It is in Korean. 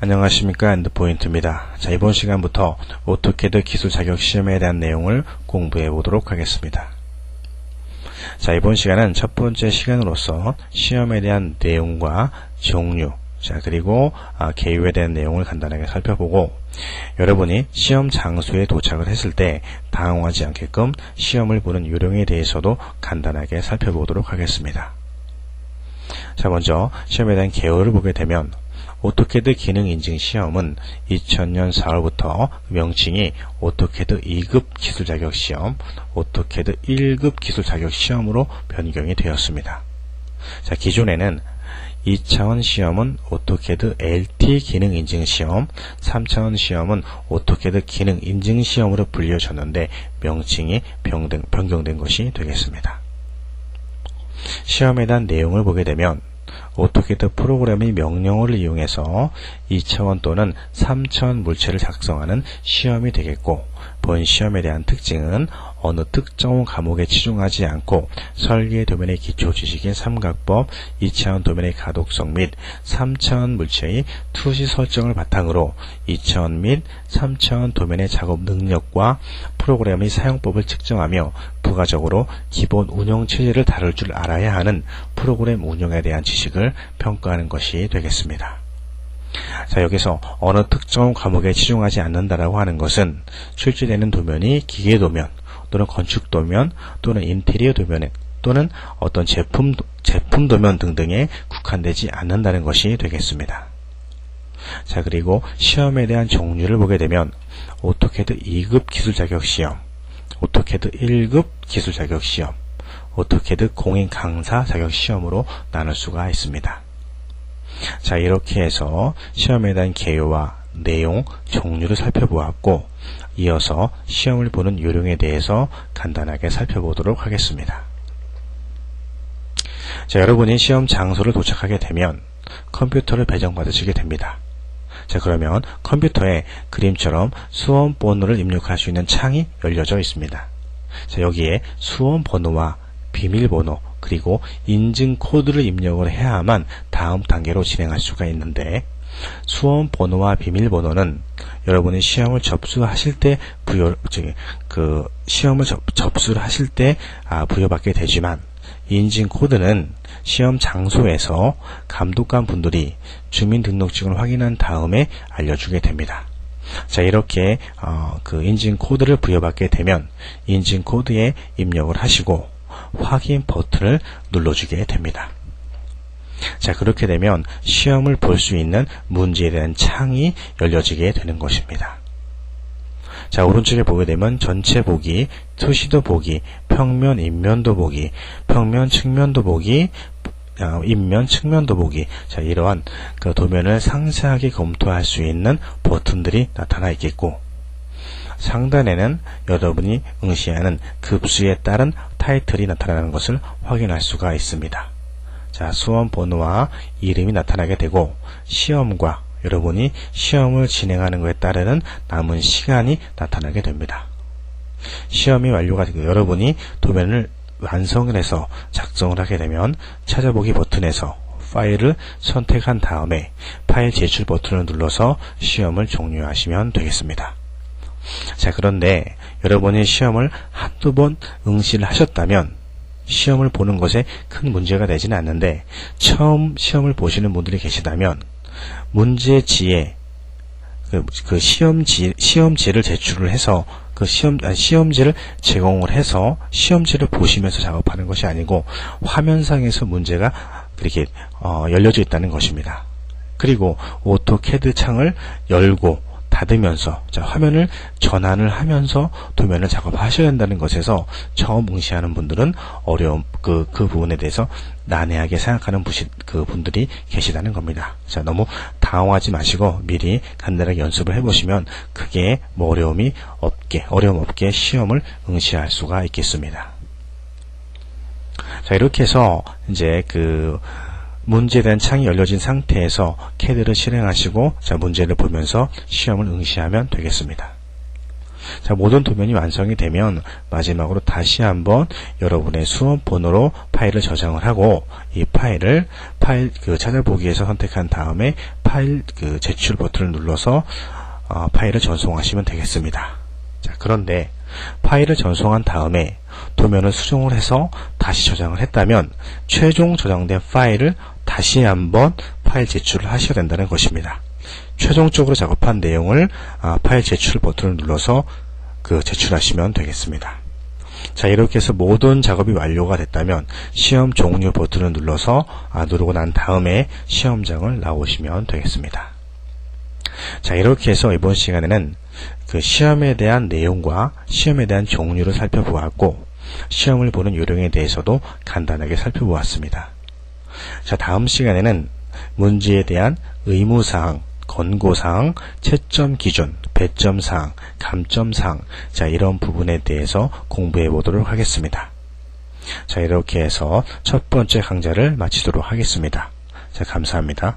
안녕하십니까, 엔드포인트입니다. 자, 이번 시간부터 오토캐드 기술 자격 시험에 대한 내용을 공부해 보도록 하겠습니다. 자, 이번 시간은 첫 번째 시간으로서 시험에 대한 내용과 종류, 자, 그리고 개요에 대한 내용을 간단하게 살펴보고, 여러분이 시험 장소에 도착을 했을 때 당황하지 않게끔 시험을 보는 요령에 대해서도 간단하게 살펴보도록 하겠습니다. 자, 먼저 시험에 대한 개요를 보게 되면 오토캐드 기능 인증 시험은 2000년 4월부터 명칭이 오토캐드 2급 기술 자격 시험, 오토캐드 1급 기술 자격 시험으로 변경이 되었습니다. 자, 기존에는 2차원 시험은 오토캐드 LT 기능 인증 시험, 3차원 시험은 오토캐드 기능 인증 시험으로 불려졌는데 명칭이 변경된 것이 되겠습니다. 시험에 대한 내용을 보게 되면 오토캐드 프로그램의 명령어를 이용해서 2차원 또는 3차원 물체를 작성하는 시험이 되겠고, 본 시험에 대한 특징은 어느 특정 과목에 치중하지 않고 설계 도면의 기초 지식인 삼각법, 2차원 도면의 가독성 및 3차원 물체의 투시 설정을 바탕으로 2차원 및 3차원 도면의 작업 능력과 프로그램의 사용법을 측정하며 부가적으로 기본 운영 체제를 다룰 줄 알아야 하는 프로그램 운영에 대한 지식을 평가하는 것이 되겠습니다. 자, 여기서 어느 특정 과목에 치중하지 않는다라고 하는 것은 출제되는 도면이 기계 도면 또는 건축 도면 또는 인테리어 도면 또는 어떤 제품 도면 등등에 국한되지 않는다는 것이 되겠습니다. 자, 그리고 시험에 대한 종류를 보게 되면 오토캐드 2급 기술 자격 시험, 오토캐드 1급 기술 자격 시험, 오토캐드 공인 강사 자격 시험으로 나눌 수가 있습니다. 자, 이렇게 해서 시험에 대한 개요와 내용, 종류를 살펴보았고, 이어서 시험을 보는 요령에 대해서 간단하게 살펴보도록 하겠습니다. 자, 여러분이 시험 장소를 도착하게 되면 컴퓨터를 배정받으시게 됩니다. 자, 그러면 컴퓨터에 그림처럼 수험 번호를 입력할 수 있는 창이 열려져 있습니다. 자, 여기에 수험 번호와 비밀번호 그리고 인증 코드를 입력을 해야만 다음 단계로 진행할 수가 있는데, 수험 번호와 비밀번호는 여러분이 시험을 접수하실 때 접수를 하실 때 부여받게 되지만, 인증 코드는 시험 장소에서 감독관 분들이 주민등록증을 확인한 다음에 알려주게 됩니다. 자, 이렇게 그 인증 코드를 부여받게 되면 인증 코드에 입력을 하시고 확인 버튼을 눌러주게 됩니다. 자, 그렇게 되면 시험을 볼 수 있는 문제에 대한 창이 열려지게 되는 것입니다. 자, 오른쪽에 보게 되면 전체 보기, 투시도 보기, 평면 인면도 보기, 평면 측면도 보기, 인면 측면도 보기, 자, 이러한 그 도면을 상세하게 검토할 수 있는 버튼들이 나타나 있겠고, 상단에는 여러분이 응시하는 급수에 따른 타이틀이 나타나는 것을 확인할 수가 있습니다. 자, 수험 번호와 이름이 나타나게 되고, 시험과 여러분이 시험을 진행하는 것에 따르는 남은 시간이 나타나게 됩니다. 시험이 완료가 되고 여러분이 도면을 완성을 해서 작성을 하게 되면 찾아보기 버튼에서 파일을 선택한 다음에 파일 제출 버튼을 눌러서 시험을 종료하시면 되겠습니다. 자, 그런데 여러분이 시험을 한두 번 응시를 하셨다면 시험을 보는 것에 큰 문제가 되지는 않는데, 처음 시험을 보시는 분들이 계시다면 문제지에 그 시험지를 제출을 해서 그 시험지를 제공을 해서 시험지를 보시면서 작업하는 것이 아니고 화면상에서 문제가 이렇게 열려져 있다는 것입니다. 그리고 오토캐드 창을 열고 닫으면서, 자, 화면을 전환을 하면서 도면을 작업하셔야 한다는 것에서 처음 응시하는 분들은 그 부분에 대해서 난해하게 생각하는 분들이 계시다는 겁니다. 자, 너무 당황하지 마시고 미리 간단하게 연습을 해보시면 크게 어려움 없게 시험을 응시할 수가 있겠습니다. 자, 이렇게 해서 이제 문제에 대한 창이 열려진 상태에서 캐드를 실행하시고, 자, 문제를 보면서 시험을 응시하면 되겠습니다. 자, 모든 도면이 완성이 되면 마지막으로 다시 한번 여러분의 수험 번호로 파일을 저장을 하고 이 파일을 찾아보기에서 선택한 다음에 파일 제출 버튼을 눌러서 파일을 전송하시면 되겠습니다. 자, 그런데 파일을 전송한 다음에 도면을 수정을 해서 다시 저장을 했다면 최종 저장된 파일을 다시 한번 파일 제출을 하셔야 된다는 것입니다. 최종적으로 작업한 내용을 파일 제출 버튼을 눌러서 제출하시면 되겠습니다. 자, 이렇게 해서 모든 작업이 완료가 됐다면 시험 종료 버튼을 누르고 난 다음에 시험장을 나오시면 되겠습니다. 자, 이렇게 해서 이번 시간에는 시험에 대한 내용과 시험에 대한 종류를 살펴보았고 시험을 보는 요령에 대해서도 간단하게 살펴보았습니다. 자, 다음 시간에는 문제에 대한 의무사항, 권고사항, 채점 기준, 배점사항, 감점사항, 자, 이런 부분에 대해서 공부해 보도록 하겠습니다. 자, 이렇게 해서 첫 번째 강좌를 마치도록 하겠습니다. 자, 감사합니다.